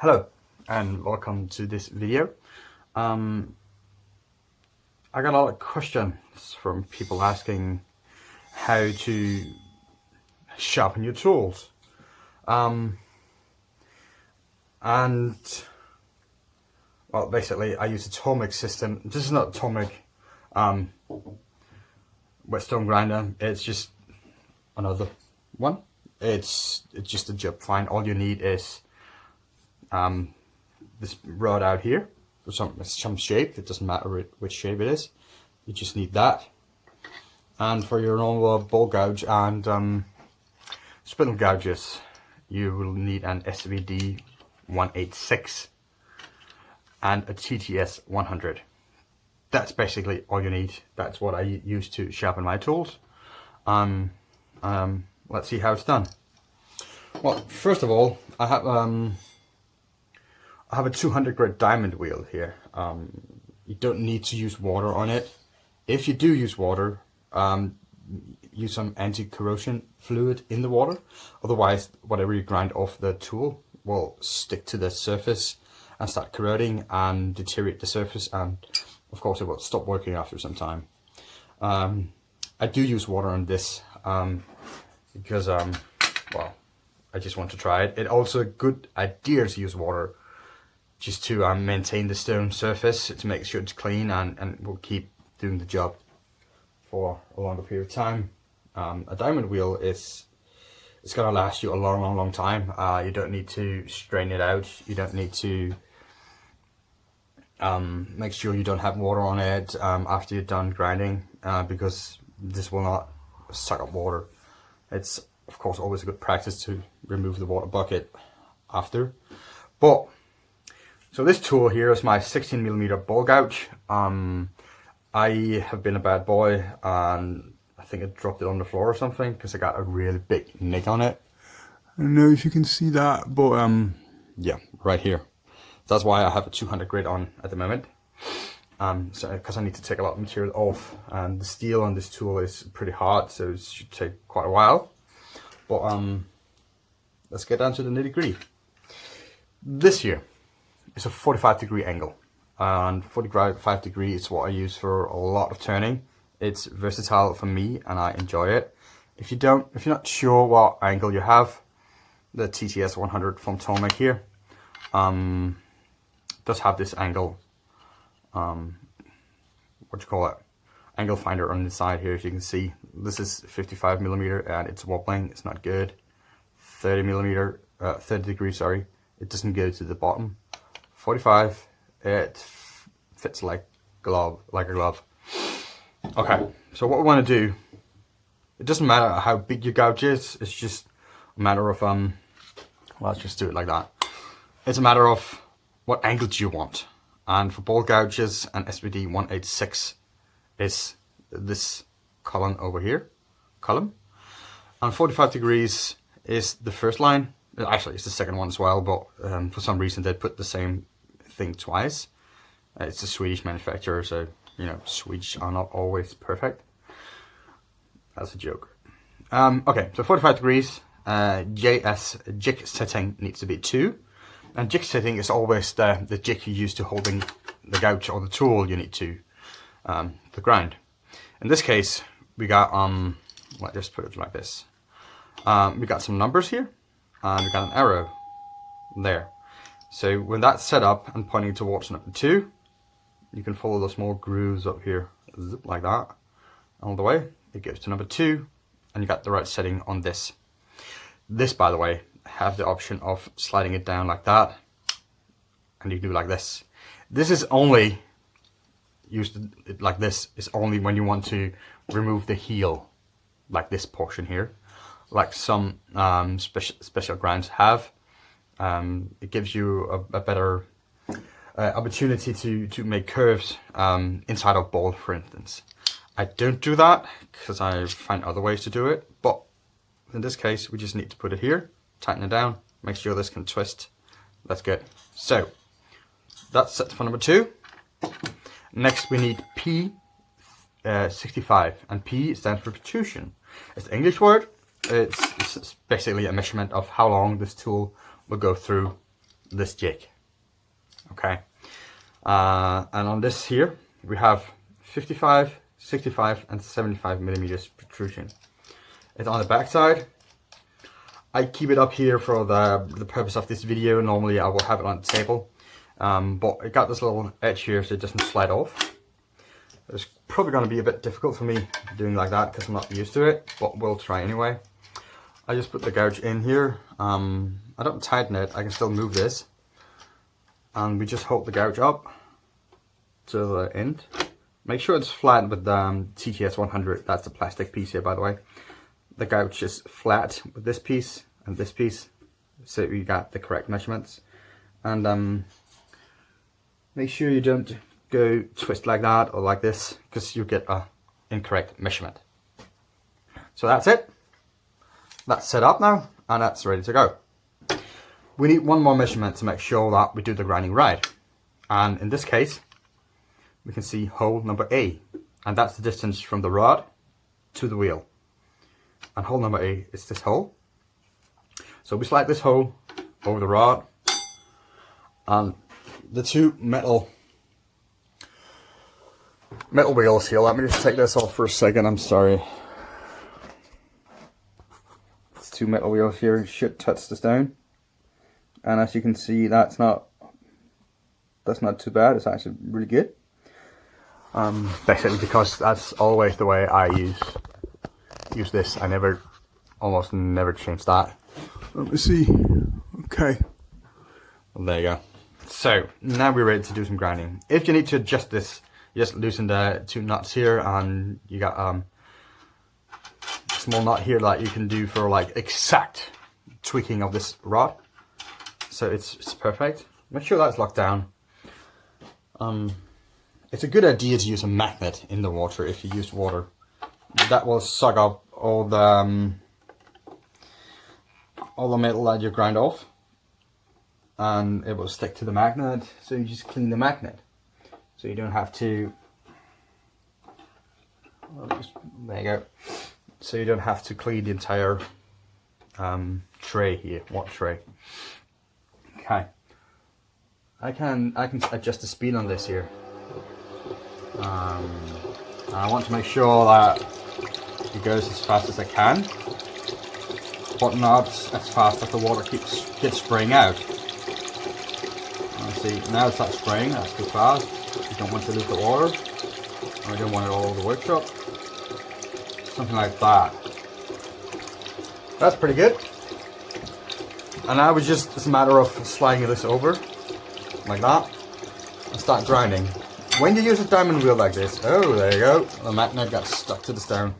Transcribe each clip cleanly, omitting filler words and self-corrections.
Hello and welcome to this video. I got a lot of questions from people asking how to sharpen your tools. And well, basically I use a Tormek system. This is not a Tormek whetstone grinder, it's just another one. It's just a job fine. All you need is this rod out here for some shape. It doesn't matter which shape it is, you just need that. And for your normal ball gouge and spindle gouges, you will need an SVD-186 and a TTS-100. That's basically all you need. That's what I use to sharpen my tools. Let's see how it's done. Well, first of all, I have a 200 grit diamond wheel here. You don't need to use water on it. If you do use water, use some anti-corrosion fluid in the water. Otherwise, whatever you grind off the tool will stick to the surface and start corroding and deteriorate the surface, and of course it will stop working after some time. I do use water on this because well, I just want to try it. It's also a good idea to use water just to maintain the stone surface, to make sure it's clean and will keep doing the job for a longer period of time. A diamond wheel it's gonna last you a long time. You don't need to strain it out. You don't need to make sure you don't have water on it after you're done grinding, because this will not suck up water. It's of course always a good practice to remove the water bucket after. But so this tool here is my 16mm ball gouge. I have been a bad boy and I think I dropped it on the floor or something because I got a really big nick on it. I don't know if you can see that, but yeah, right here. That's why I have a 200 grit on at the moment. So because I need to take a lot of material off, and the steel on this tool is pretty hard, so it should take quite a while. But let's get down to the nitty gritty. This here is a 45-degree angle, and 45 degree is what I use for a lot of turning. It's versatile for me and I enjoy it. If you're not sure what angle you have, the TTS-100 from Tormek here does have this angle, angle finder on the side here. As you can see, this is 55mm and it's wobbling, it's not good. 30 degrees, sorry, it doesn't go to the bottom. 45, it fits like a glove. Okay, so what we want to do, it doesn't matter how big your gouge is, it's just a matter of let's just do it like that. It's a matter of what angle do you want. And for ball gouges and SVD-186 is this column over here, and 45 degrees is the first line. Actually, it's the second one as well, but for some reason they put the same thing twice. It's a Swedish manufacturer, so you know, Swedish are not always perfect. That's a joke. Okay, so 45 degrees, jig setting needs to be 2. And jig setting is always the jig you use to holding the gouge or the tool you need to grind. In this case, we got, let's just put it like this. We got some numbers here, and we got an arrow there. So when that's set up and pointing towards number 2, you can follow the small grooves up here, zip like that, all the way. It goes to number 2, and you got the right setting on this. This, by the way, have the option of sliding it down like that, and you can do like this. This is only used like this is only when you want to remove the heel, like this portion here, like some special grinds have. It gives you a better opportunity to make curves inside of ball, for instance. I don't do that because I find other ways to do it, but in this case we just need to put it here, tighten it down, make sure this can twist. That's good. So that's set for number 2. Next we need P65, and P stands for protrusion. It's an English word. It's basically a measurement of how long this tool will go through this jig. Okay, and on this here we have 55, 65 and 75 millimeters protrusion. It's on the back side. I keep it up here for the purpose of this video. Normally I will have it on the table, but it got this little edge here so it doesn't slide off. It's probably going to be a bit difficult for me doing like that because I'm not used to it, but we'll try anyway. I just put the gouge in here. I don't tighten it, I can still move this. And we just hold the gouge up to the end. Make sure it's flat with the TTS-100, that's the plastic piece here by the way. The gouge is flat with this piece and this piece, so you got the correct measurements. And make sure you don't go twist like that or like this, because you get a incorrect measurement. So that's it. That's set up now, and that's ready to go. We need one more measurement to make sure that we do the grinding right. And in this case, we can see hole number A, and that's the distance from the rod to the wheel. And hole number A is this hole. So we slide this hole over the rod, and the two metal wheels here. Let me just take this off for a second, I'm sorry. It's two metal wheels here, should touch the stone. And as you can see, that's not too bad, it's actually really good. Basically because that's always the way I use this. I almost never change that. Let me see. Okay. Well, there you go. So now we're ready to do some grinding. If you need to adjust this, you just loosen the two nuts here, and you got a small nut here that you can do for like exact tweaking of this rod. So it's perfect. Make sure that's locked down. It's a good idea to use a magnet in the water if you use water. That will suck up all the metal that you grind off, and it will stick to the magnet. So you just clean the magnet, so you don't have to. There you go. So you don't have to clean the entire tray here, water tray. Okay. I can adjust the speed on this here. I want to make sure that it goes as fast as I can, but not as fast as the water gets spraying out. See, now it starts spraying, that's too fast. You don't want to lose the water, or you don't want it all over the workshop. Something like that. That's pretty good. And now it's just a matter of sliding this over, like that, and start grinding. When you use a diamond wheel like this, oh, there you go, the magnet got stuck to the stone.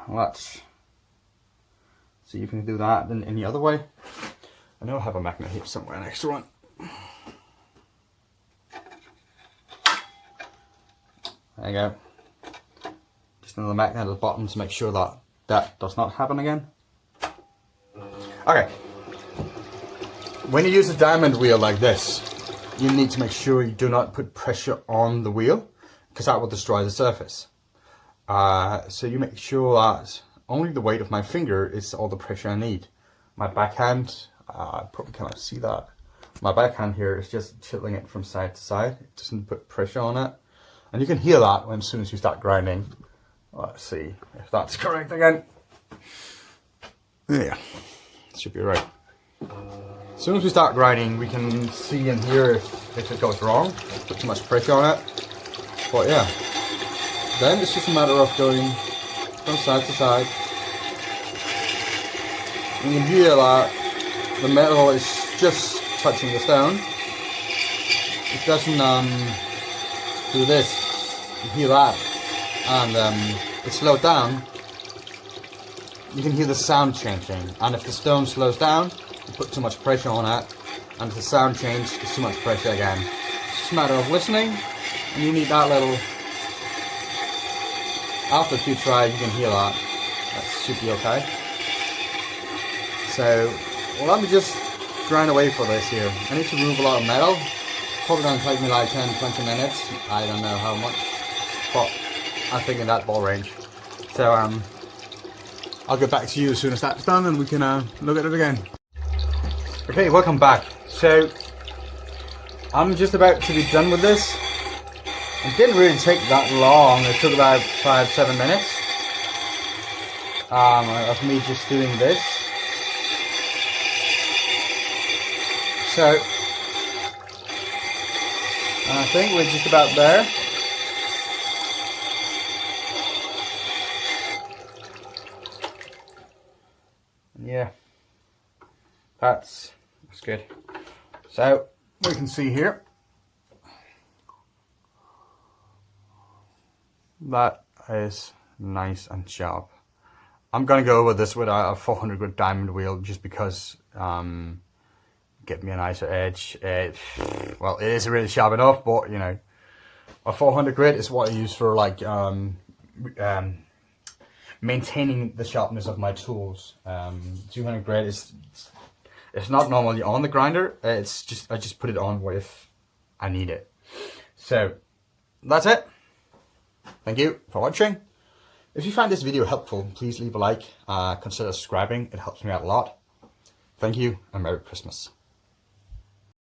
Let's see if we can do that in any other way. I know I have a magnet here somewhere, an extra one. There you go. Just another magnet at the bottom to make sure that that does not happen again. Okay. When you use a diamond wheel like this, you need to make sure you do not put pressure on the wheel, because that will destroy the surface. So you make sure that only the weight of my finger is all the pressure I need. My backhand, I probably cannot see that. My backhand here is just tilting it from side to side. It doesn't put pressure on it. And you can hear that as soon as you start grinding. Let's see if that's correct again. Yeah, should be right. As soon as we start grinding, we can see and hear if it goes wrong, put too much pressure on it. But yeah, then it's just a matter of going from side to side. You can hear that the metal is just touching the stone. It doesn't do this. You hear that, and it slowed down. You can hear the sound changing, and if the stone slows down, you put too much pressure on it, and if the sound changes, it's too much pressure again. It's just a matter of listening, and you need that little. After a few tries, you can hear that. That should be okay. So, well, let me just grind away for this here. I need to remove a lot of metal. Probably going to take me like 10-20 minutes. I don't know how much, but I think in that ball range. So I'll get back to you as soon as that's done and we can look at it again. Okay, welcome back. So I'm just about to be done with this. It didn't really take that long. It took about 5-7 minutes of me just doing this. So I think we're just about there. Yeah, that's good. So we can see here that is nice and sharp. I'm gonna go over this with a 400 grit diamond wheel just because get me a nicer edge. Well, it is really sharp enough, but you know, a 400 grit is what I use for like maintaining the sharpness of my tools. 200 grit is it's not normally on the grinder. It's just I just put it on if I need it. So that's it. Thank you for watching. If you find this video helpful, please leave a like. Consider subscribing. It helps me out a lot. Thank you and Merry Christmas.